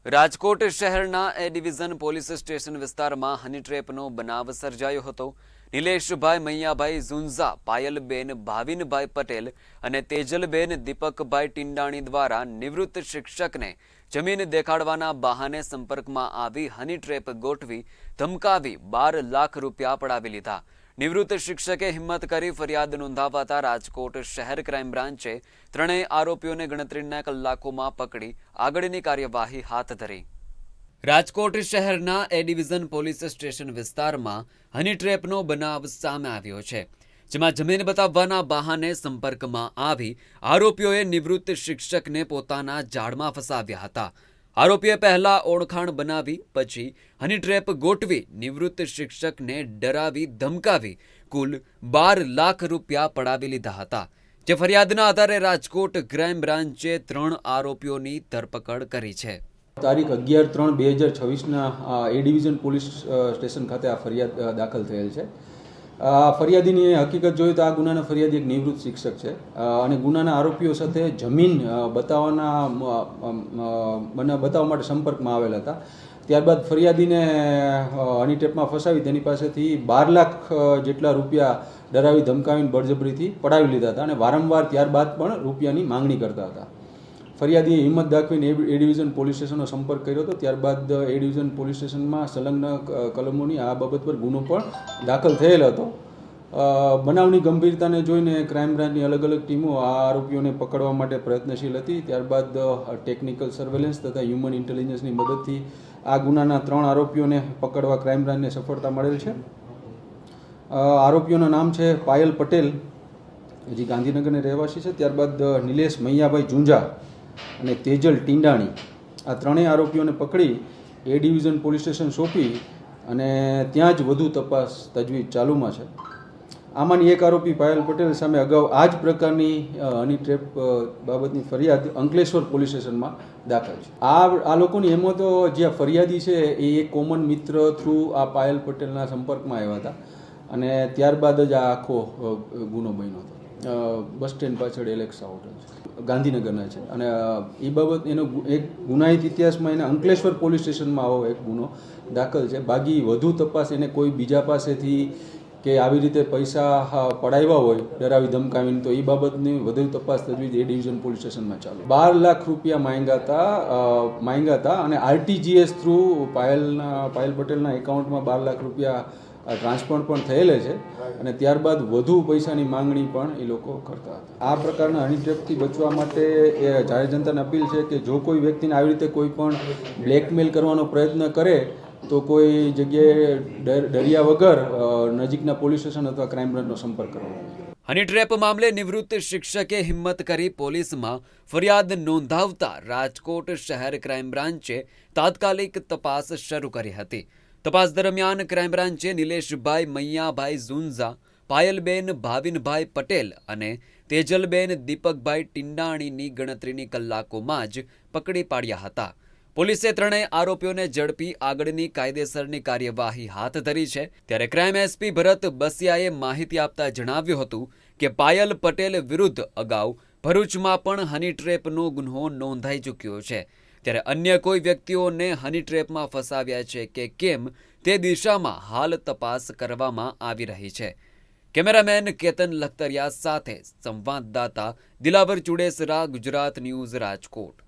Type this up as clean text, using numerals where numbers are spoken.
રાજકોટ શહેરના એ division police station વિસ્તારમાં હની ટ્રેપનો બનાવ સર્જાયો હતો। નિલેશભાઈ મૈયાભાઈ ઝુંઝા, પાયલબેન ભાવિનભાઈ પટેલ અને તેજલબેન દીપકભાઈ ટિંડાણી દ્વારા નિવૃત્ત શિક્ષકને જમીન દેખાડવાના બહાને સંપર્કમાં આવી હની ટ્રેપ ગોઠવી ધમકાવી 12 લાખ રૂપિયા પડાવી લીધા। નિવૃત્ત શિક્ષકે હિંમત કરી ફરિયાદ નોંધાવતા રાજકોટ શહેર ક્રાઇમ બ્રાન્ચે ત્રણેય આરોપીઓને ગણતરીના કલાકોમાં પકડી આગળની કાર્યવાહી હાથ ધરી। રાજકોટ શહેરના એ ડિવિઝન પોલીસ સ્ટેશન વિસ્તારમાં હની ટ્રેપનો બનાવ સામે આવ્યો છે, જેમાં જમીન બતાવવાના બહાને સંપર્કમાં આવી આરોપીઓએ નિવૃત્ત શિક્ષકને પોતાના જાળમાં ફસાવ્યા હતા। આરોપીએ પહેલા ઓળખાણ બનાવી પછી હની ટ્રેપ ગોઠવી નિવૃત્ત શિક્ષકને ડરાવી ધમકાવી કુલ 12 લાખ રૂપિયા પડાવી લીધા હતા, જે ફરિયાદના આધારે રાજકોટ ક્રાઇમ બ્રાન્ચે 3 આરોપીઓની ધરપકડ કરી છે। તારીખ 11/3/2026ના એ ડિવિઝન પોલીસ સ્ટેશન ખાતે આ ફરિયાદ દાખલ થયેલ છે। ફરિયાદીની હકીકત જોઈએ તો આ ગુનાના ફરિયાદી એક નિવૃત્ત શિક્ષક છે અને ગુનાના આરોપીઓ સાથે જમીન બતાવવા માટે સંપર્કમાં આવેલા હતા। ત્યારબાદ ફરિયાદીને હની ટ્રેપમાં ફસાવી તેની પાસેથી 12 લાખ જેટલા રૂપિયા ડરાવી ધમકાવીને બળજબરીથી પડાવી લીધા હતા અને વારંવાર ત્યારબાદ પણ રૂપિયાની માંગણી કરતા હતા। ફરિયાદીએ હિંમત દાખવીને એ ડિવિઝન પોલીસ સ્ટેશનનો સંપર્ક કર્યો હતો। ત્યારબાદ એ ડિવિઝન પોલીસ સ્ટેશનમાં સંલગ્ન કલમોની આ બાબત પર ગુનો પણ દાખલ થયેલ હતો। બનાવની ગંભીરતાને જોઈને ક્રાઇમ બ્રાન્ચની અલગ અલગ ટીમો આ આરોપીઓને પકડવા માટે પ્રયત્નશીલ હતી। ત્યારબાદ ટેકનિકલ સર્વેલન્સ તથા હ્યુમન ઇન્ટેલિજન્સની મદદથી આ ગુનાના 3 આરોપીઓને પકડવા ક્રાઇમ બ્રાન્ચને સફળતા મળેલ છે। આરોપીઓના નામ છે પાયલ પટેલ, જે ગાંધીનગરના રહેવાસી છે। ત્યારબાદ નિલેશ મૈયાભાઈ ઝુંઝા અને તેજલ ટિંડાણી, આ ત્રણેય આરોપીઓને પકડી એ ડિવિઝન પોલીસ સ્ટેશન સોંપી અને ત્યાં જ વધુ તપાસ તજવીજ ચાલુમાં છે। આમાંની એક આરોપી પાયલ પટેલ સામે અગાઉ આ જ પ્રકારની હની ટ્રેપ બાબતની ફરિયાદ અંકલેશ્વર પોલીસ સ્ટેશનમાં દાખલ છે। આ લોકોની એમાં તો જે ફરિયાદી છે એ એક કોમન મિત્ર થ્રુ આ પાયલ પટેલના સંપર્કમાં આવ્યા હતા અને ત્યારબાદ જ આ આખો ગુનો બન્યો હતો। બસ સ્ટેન્ડ પાછળ એલેક્સા હોટલ છે, ગાંધીનગરના છે અને એ બાબત એનો એક ગુનાહિત ઇતિહાસમાં એને અંકલેશ્વર પોલીસ સ્ટેશનમાં આવો એક ગુનો દાખલ છે। બાકી વધુ તપાસ એને કોઈ બીજા પાસેથી કે આવી રીતે પૈસા પડાવ્યા હોય ડરાવી ધમકાવીને, તો એ બાબતની વધુ તપાસ તજવીજ એ ડિવિઝન પોલીસ સ્ટેશનમાં ચાલુ। 12 લાખ રૂપિયા માંગ્યા હતા અને આરટીજીએસ થ્રુ પાયલ પટેલના એકાઉન્ટમાં 12 લાખ રૂપિયા ટ્રાન્સફર પણ થયેલે છે અને ત્યારબાદ વધુ પૈસાની માંગણી પણ એ લોકો કરતા હતા। આ પ્રકારના હની ટ્રેપથી બચવા માટે એ જાહેર જનતાને અપીલ છે કે જો કોઈ વ્યક્તિને આવી રીતે કોઈ પણ બ્લેકમેલ કરવાનો પ્રયત્ન કરે તો કોઈ જગ્યાએ ડર્યા વગર નજીકના પોલીસ સ્ટેશન અથવા ક્રાઇમ બ્રાન્ચનો સંપર્ક કરવો। હની ટ્રેપ મામલે નિવૃત્ત શિક્ષકે હિંમત કરી પોલીસમાં ફરિયાદ નોંધાવતા રાજકોટ શહેર ક્રાઇમ બ્રાન્ચે તાત્કાલિક તપાસ શરૂ કરી હતી। તપાસ દરમિયાન ક્રાઇમ બ્રાન્ચે નિલેશભાઈ મૈયાભાઈ ઝુંઝા, પાયલબેન ભાવિનભાઈ પટેલ અને તેજલબેન દીપકભાઈ ટિંડાણીની ગણતરીની કલાકોમાં જ પકડી પાડ્યા હતા। પોલીસે ત્રણેય આરોપીઓને ઝડપી આગળની કાયદેસરની કાર્યવાહી હાથ ધરી છે। ત્યારે ક્રાઇમ એસપી ભરત બસિયાએ માહિતી આપતા જણાવ્યું હતું કે પાયલ પટેલ વિરુદ્ધ અગાઉ ભરૂચમાં પણ હની ટ્રેપનો ગુનો નોંધાઈ ચૂક્યો છે। ત્યારે અન્ય કોઈ વ્યક્તિઓને હની ટ્રેપમાં ફસાવ્યા છે કે કેમ તે દિશામાં હાલ તપાસ કરવામાં આવી રહી છે। કેમેરામેન કેતન લખતરિયા સાથે સંવાદદાતા દિલાવર ચુડેસરા, ગુજરાત ન્યૂઝ, રાજકોટ।